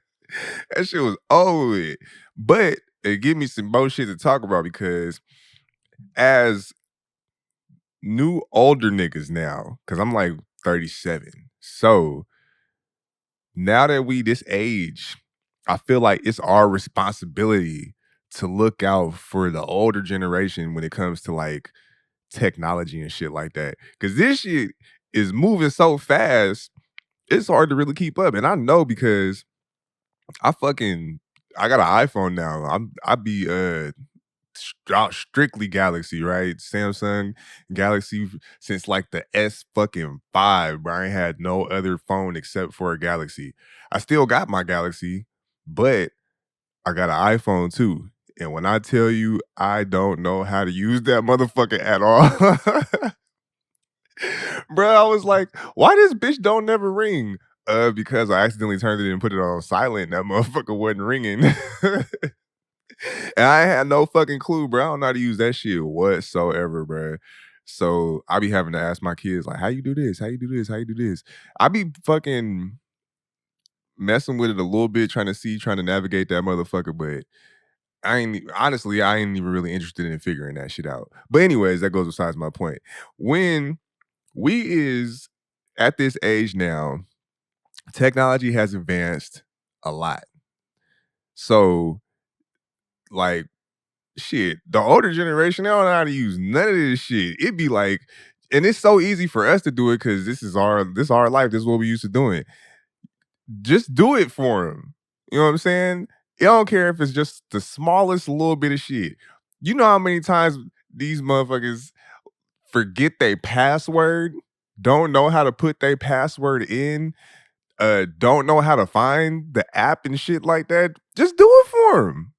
shit was over with. But it give me some more shit to talk about because as new older niggas now, because I'm like 37. So now that we this age, I feel like it's our responsibility to look out for the older generation when it comes to like technology and shit like that. Cause this shit is moving so fast, it's hard to really keep up. And I know because I fucking I got an iPhone now. I be strictly Galaxy, right? Samsung Galaxy since like the S fucking 5, bro. I ain't had no other phone except for a Galaxy. I still got my Galaxy, but I got an iPhone too. And when I tell you I don't know how to use that motherfucker at all, bro, I was like, why this bitch don't never ring? Because I accidentally turned it and put it on silent. That motherfucker wasn't ringing. And I had no fucking clue, bro. I don't know how to use that shit whatsoever, bro. So I be having to ask my kids, like, how you do this? How you do this? How you do this? I be fucking messing with it a little bit, trying to navigate that motherfucker, but honestly, I ain't even really interested in figuring that shit out. But anyways, that goes besides my point. When we is at this age now, technology has advanced a lot. So, like, shit, the older generation, they don't know how to use none of this shit. It'd be like, and it's so easy for us to do it because this our life. This is what we used to doing. Just do it for them. You know what I'm saying? I don't care if it's just the smallest little bit of shit. You know how many times these motherfuckers forget their password, don't know how to put their password in, don't know how to find the app and shit like that. Just do it for them.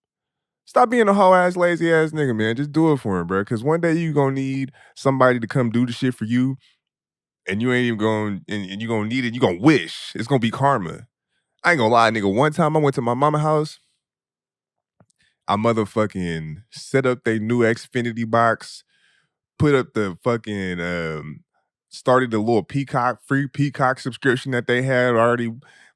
Stop being a whole ass lazy ass nigga, man. Just do it for him, bro. Because one day you gonna need somebody to come do the shit for you, and you ain't even going and you gonna need it. You gonna wish it's gonna be karma. I ain't gonna lie, nigga. One time I went to my mama house, I motherfucking set up their new Xfinity box, put up the fucking started the little Peacock free Peacock subscription that they had already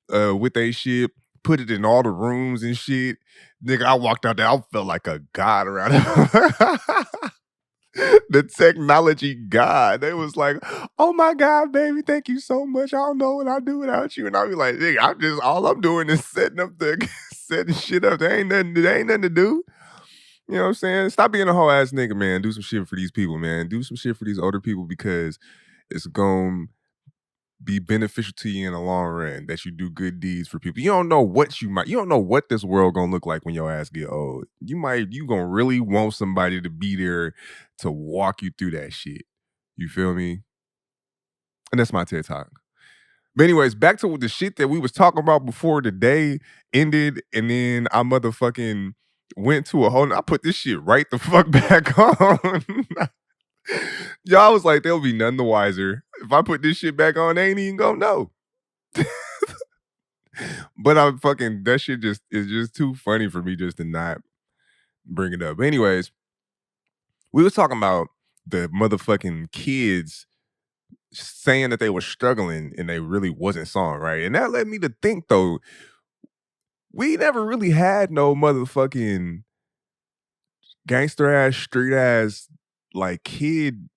with they shit. put it in all the rooms and shit. Nigga, I walked out there, I felt like a god around it. The technology god. They was like, "Oh my god, baby, thank you so much. I don't know what I'd do without you." And I'll be like, "Nigga, I'm just all I'm doing is setting up the setting shit up. There ain't nothing to do." You know what I'm saying? Stop being a whole ass nigga, man. Do some shit for these people, man. Do some shit for these older people because it's gonna be beneficial to you in the long run that you do good deeds for people. You don't know what this world gonna look like when your ass get old. You gonna really want somebody to be there to walk you through that shit. You feel me? And that's my TED Talk. But anyways, back to the shit that we was talking about before the day ended, and then I motherfucking went to a whole. I put this shit right the fuck back on. Y'all was like, they'll be none the wiser. If I put this shit back on, they ain't even gonna know. But I'm fucking that shit just is just too funny for me just to not bring it up. Anyways, we was talking about the motherfucking kids saying that they were struggling and they really wasn't song, right? And that led me to think though, we never really had no motherfucking gangster ass, street ass, like kid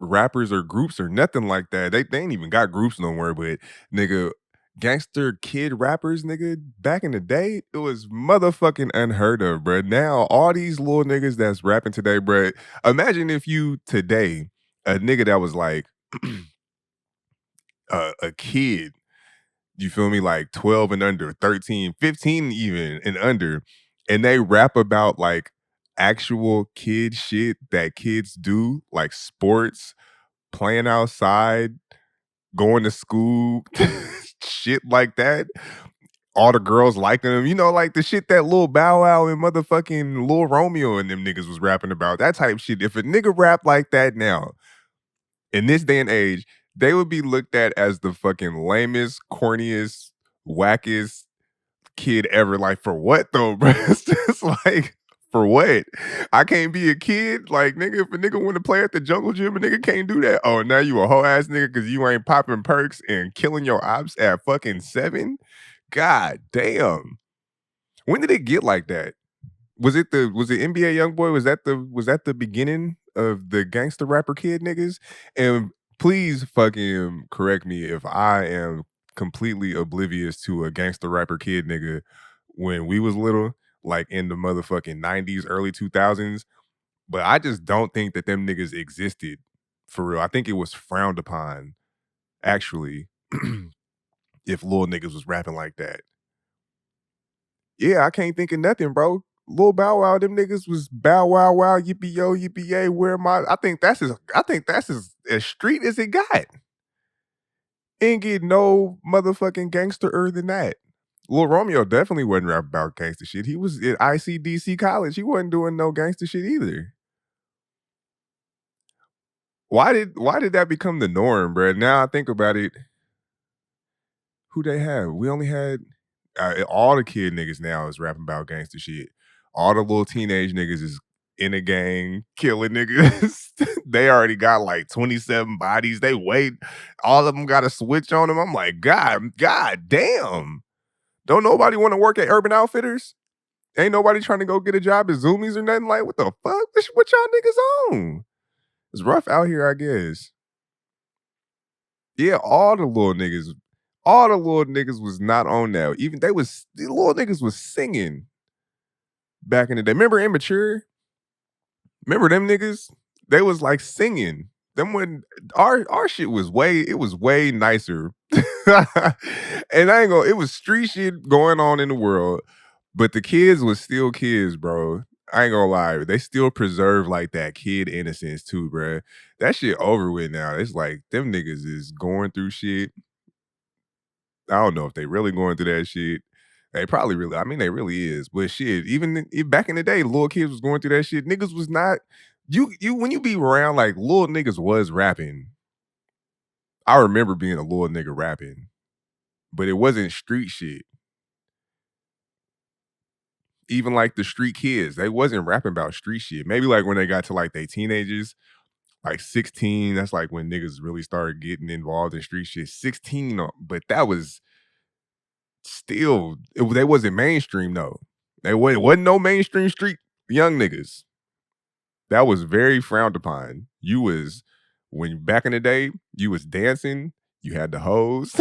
rappers or groups or nothing like that. They ain't even got groups no more, but nigga, gangster kid rappers, nigga, back in the day, it was motherfucking unheard of, bruh. Now, all these little niggas that's rapping today, bruh, imagine if you today, a nigga that was like a kid, you feel me, like 12 and under, 13, 15 even and under, and they rap about like actual kid shit that kids do, like sports, playing outside, going to school, shit like that. All the girls liking them, like the shit that Lil Bow Wow and motherfucking Lil Romeo and them niggas was rapping about. That type shit. If a nigga rap like that now, in this day and age, they would be looked at as the fucking lamest, corniest, wackest kid ever. Like, for what though, bro? It's just like, for what? I can't be a kid. Like, nigga, if a nigga want to play at the jungle gym, a nigga can't do that. Oh, now you a whole ass nigga because you ain't popping perks and killing your ops at fucking 7? God damn. When did it get like that? Was it NBA YoungBoy? Was that the beginning of the gangster rapper kid niggas? And please fucking correct me if I am completely oblivious to a gangster rapper kid nigga when we was little, like in the motherfucking 90s, early 2000s. But I just don't think that them niggas existed for real. I think it was frowned upon, actually, if little niggas was rapping like that. Yeah, I can't think of nothing, bro. Lil Bow Wow, them niggas was bow wow wow, yippee yo, yippee yay, where my I think that's as street as it got. Ain't get no motherfucking gangster than that. Lil Romeo definitely wasn't rap about gangster shit. He was at ICDC college. He wasn't doing no gangster shit either. Why did that become the norm, bro? Now I think about it, who they have? We only had all the kid niggas now is rapping about gangster shit. All the little teenage niggas is in a gang killing niggas. They already got like 27 bodies. They wait. All of them got a switch on them. I'm like, God damn. Don't nobody want to work at Urban Outfitters? Ain't nobody trying to go get a job at Zoomies or nothing. Like, what the fuck? What y'all niggas on? It's rough out here, I guess. Yeah, all the little niggas was not on that. Even the little niggas was singing back in the day. Remember Immature? Remember them niggas? They was like singing. Them when our shit was way nicer. And I ain't gonna, it was street shit going on in the world, but the kids was still kids, bro. I ain't gonna lie. They still preserve like that kid innocence too, bro. That shit over with now. It's like them niggas is going through shit. I don't know if they really going through that shit. They probably really, I mean, they really is. But shit, back in the day, little kids was going through that shit. Niggas was not, you when you be around like little niggas was rapping. I remember being a little nigga rapping, but it wasn't street shit. Even like the street kids, they wasn't rapping about street shit. Maybe like when they got to like they teenagers, like 16, that's like when niggas really started getting involved in street shit. 16, but that was still, they wasn't mainstream though. It wasn't no mainstream street young niggas. That was very frowned upon. You was when back in the day, you was dancing, you had the hose.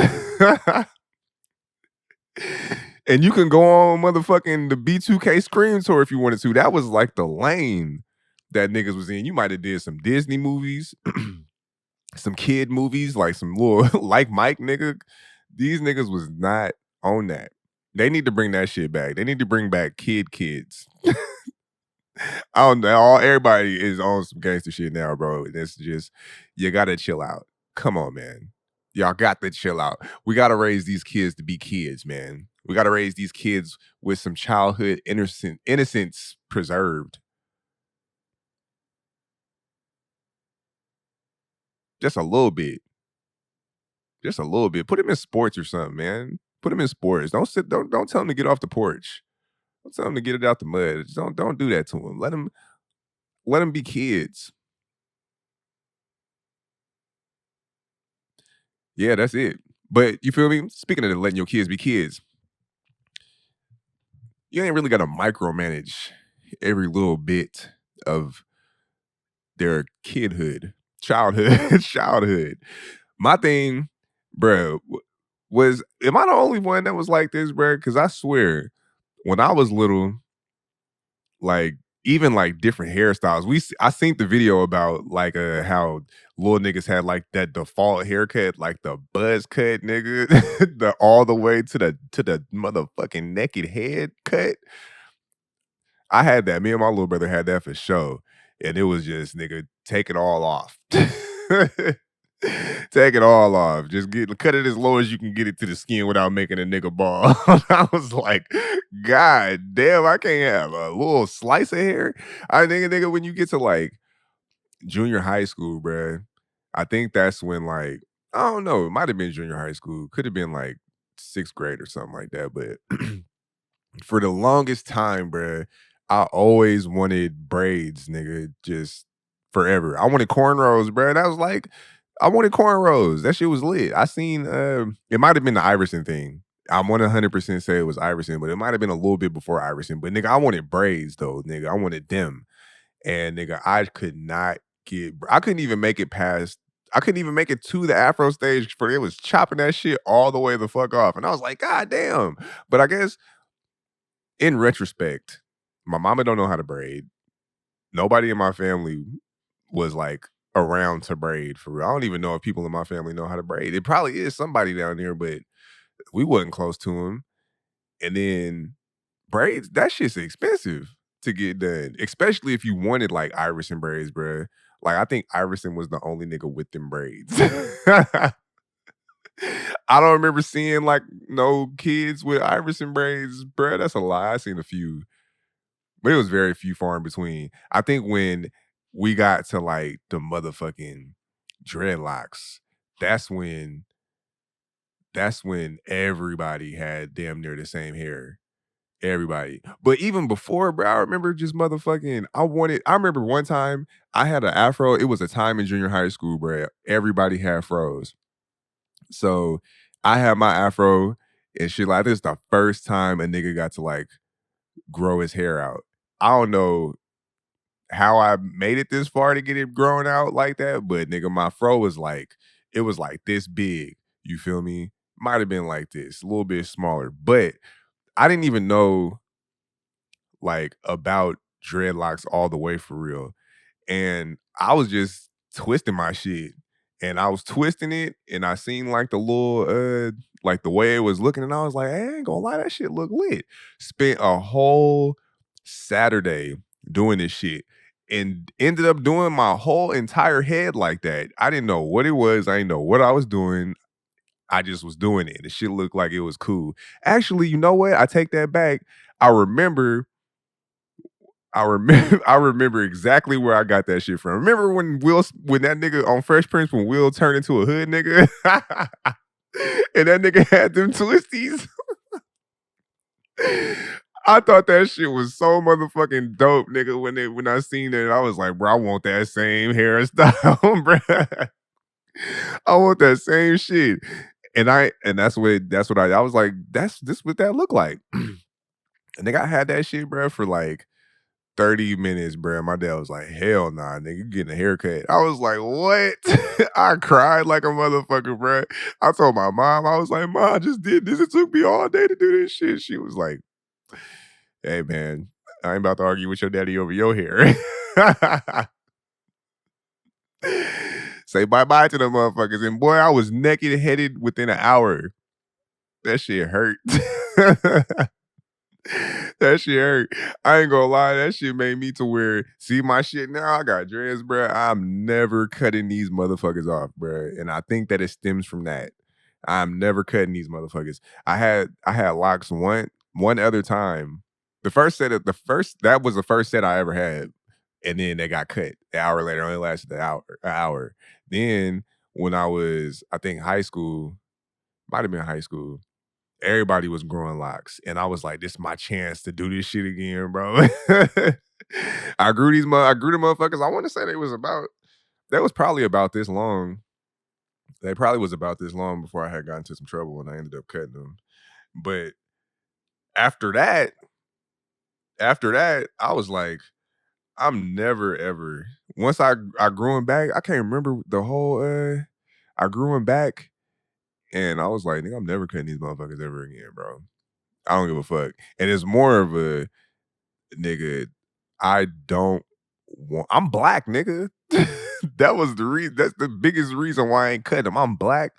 And you can go on motherfucking the B2K Scream tour if you wanted to. That was like the lane that niggas was in. You might have did some Disney movies, some kid movies, like some little like Mike nigga. These niggas was not on that. They need to bring that shit back. They need to bring back kids. I don't know. Everybody is on some gangster shit now, bro. It's just you gotta chill out. Come on, man. Y'all got to chill out. We gotta raise these kids to be kids, man. We gotta raise these kids with some childhood innocence preserved. Just a little bit. Just a little bit. Put them in sports or something, man. Put them in sports. Don't tell them to get off the porch. Don't tell them to get it out the mud. Just don't do that to them. Let them be kids. Yeah, that's it. But you feel me? Speaking of letting your kids be kids, you ain't really got to micromanage every little bit of their childhood, childhood. My thing, bro, was am I the only one that was like this, bro? Because I swear, when I was little, like even like different hairstyles. I seen the video about like how little niggas had like that default haircut, like the buzz cut, nigga, the all the way to the motherfucking naked head cut. I had that. Me and my little brother had that for sure. And it was just, nigga, take it all off. Take it all off. Just cut it as low as you can get it to the skin without making a nigga bald. I was like, God damn, I can't have a little slice of hair. I think, nigga, when you get to like junior high school, bruh, I think that's when like, I don't know, it might have been junior high school. Could have been like sixth grade or something like that. But for the longest time, bruh, I always wanted braids, nigga, just forever. I wanted cornrows, bruh. That was like, I wanted cornrows. That shit was lit. I seen, it might have been the Iverson thing. I'm 100% say it was Iverson, but it might have been a little bit before Iverson. But nigga, I wanted braids though, nigga. I wanted them. And nigga, I couldn't even make it past, I couldn't even make it to the Afro stage for it was chopping that shit all the way the fuck off. And I was like, God damn. But I guess in retrospect, my mama don't know how to braid. Nobody in my family was like around to braid for real. I don't even know if people in my family know how to braid. It probably is somebody down there, but we wasn't close to him. And then braids, that shit's expensive to get done, especially if you wanted like Iverson braids, bruh. Like I think Iverson was the only nigga with them braids. I don't remember seeing like no kids with Iverson braids, bruh. That's a lie. I seen a few, but it was very few far in between. I think when we got to like the motherfucking dreadlocks, that's when everybody had damn near the same hair. Everybody. But even before, bro, I remember just motherfucking, I remember one time I had an afro. It was a time in junior high school, bro. Everybody had fros. So I had my afro and shit like this the first time a nigga got to like grow his hair out. I don't know how I made it this far to get it grown out like that, but nigga, my fro was like, it was like this big. You feel me? Might have been like this, a little bit smaller, but I didn't even know like about dreadlocks all the way for real. And I was just twisting my shit. And I was twisting it and I seen like the little like the way it was looking, and I was like, hey, I ain't gonna lie, that shit look lit. Spent a whole Saturday doing this shit and ended up doing my whole entire head like that. I didn't know what it was, I didn't know what I was doing. I just was doing it. The shit looked like it was cool. Actually, you know what? I take that back. I remember I remember exactly where I got that shit from. Remember when that nigga on Fresh Prince, when Will turned into a hood nigga? And that nigga had them twisties. I thought that shit was so motherfucking dope, nigga. When I seen it, I was like, bro, I want that same hairstyle, bro. I want that same shit. And that's what I was like, that's this what that look like. And nigga, I had that shit, bro, for like 30 minutes, bro. My dad was like, hell nah, nigga, you getting a haircut. I was like, what? I cried like a motherfucker, bro. I told my mom, I was like, Mom, I just did this. It took me all day to do this shit. She was like, hey man, I ain't about to argue with your daddy over your hair. Say bye-bye to them motherfuckers. And boy, I was naked headed within an hour. That shit hurt. That shit hurt. I ain't gonna lie, that shit made me to where, see my shit now, I got dreads, bruh. I'm never cutting these motherfuckers off, bruh. And I think that it stems from that. I'm never cutting these motherfuckers. I had locks one other time. That was the first set I ever had. And then they got cut an hour later. It only lasted an hour. Then when I was, I think high school, might have been high school, everybody was growing locks, and I was like, "This is my chance to do this shit again, bro." I grew the motherfuckers. I want to say that was probably about this long. They probably was about this long before I had gotten into some trouble, and I ended up cutting them. But after that, I was like, I'm never ever. Once I grew them back, I can't remember the whole. I grew them back, and I was like, nigga, I'm never cutting these motherfuckers ever again, bro. I don't give a fuck. And it's more of a nigga, I don't want I'm black, nigga. That was the reason. That's the biggest reason why I ain't cutting them. I'm black,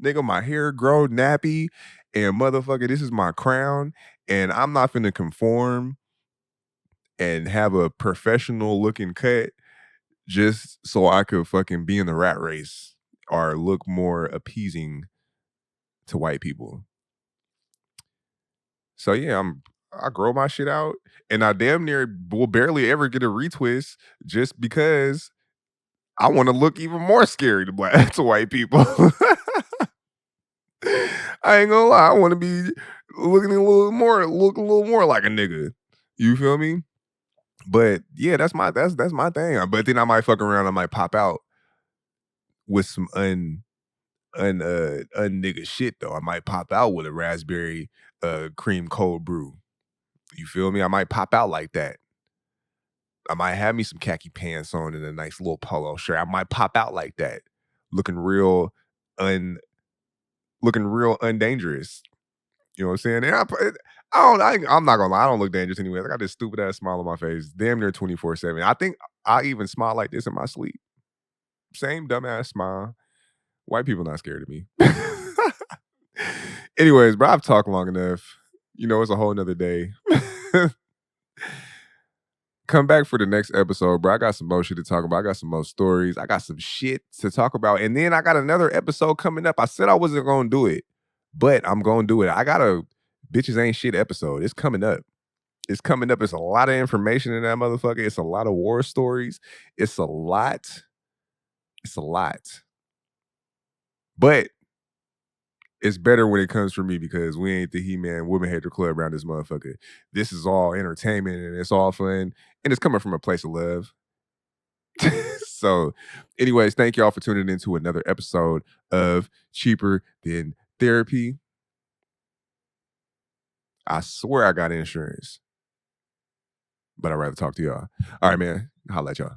nigga. My hair grow nappy, and motherfucker, this is my crown, and I'm not finna conform and have a professional looking cut just so I could fucking be in the rat race or look more appeasing to white people. So yeah, I grow my shit out, and I damn near will barely ever get a retwist just because I want to look even more scary to black to white people. I ain't gonna lie, I want to be look a little more like a nigga. You feel me? But yeah, that's my thing. But then I might fuck around, I might pop out with some un nigga shit though. I might pop out with a raspberry cream cold brew. You feel me? I might pop out like that. I might have me some khaki pants on and a nice little polo shirt. I might pop out like that, looking real un looking real undangerous. You know what I'm saying? And I'm not gonna lie, I don't look dangerous anyway. I got this stupid ass smile on my face, damn near 24/7. I think I even smile like this in my sleep. Same dumbass smile. White people not scared of me. Anyways, bro, I've talked long enough. You know, it's a whole nother day. Come back for the next episode, bro. I got some more shit to talk about. I got some more stories. I got some shit to talk about. And then I got another episode coming up. I said I wasn't going to do it, but I'm going to do it. I got a bitches ain't shit episode. It's coming up. It's coming up. It's a lot of information in that motherfucker. It's a lot of war stories. It's a lot. It's a lot. But it's better when it comes from me because we ain't the He-Man Women Hater Club around this motherfucker. This is all entertainment and it's all fun. And it's coming from a place of love. So, anyways, thank y'all for tuning into another episode of Cheaper Than Therapy. I swear I got insurance, but I'd rather talk to y'all. All right, man. Holla at y'all.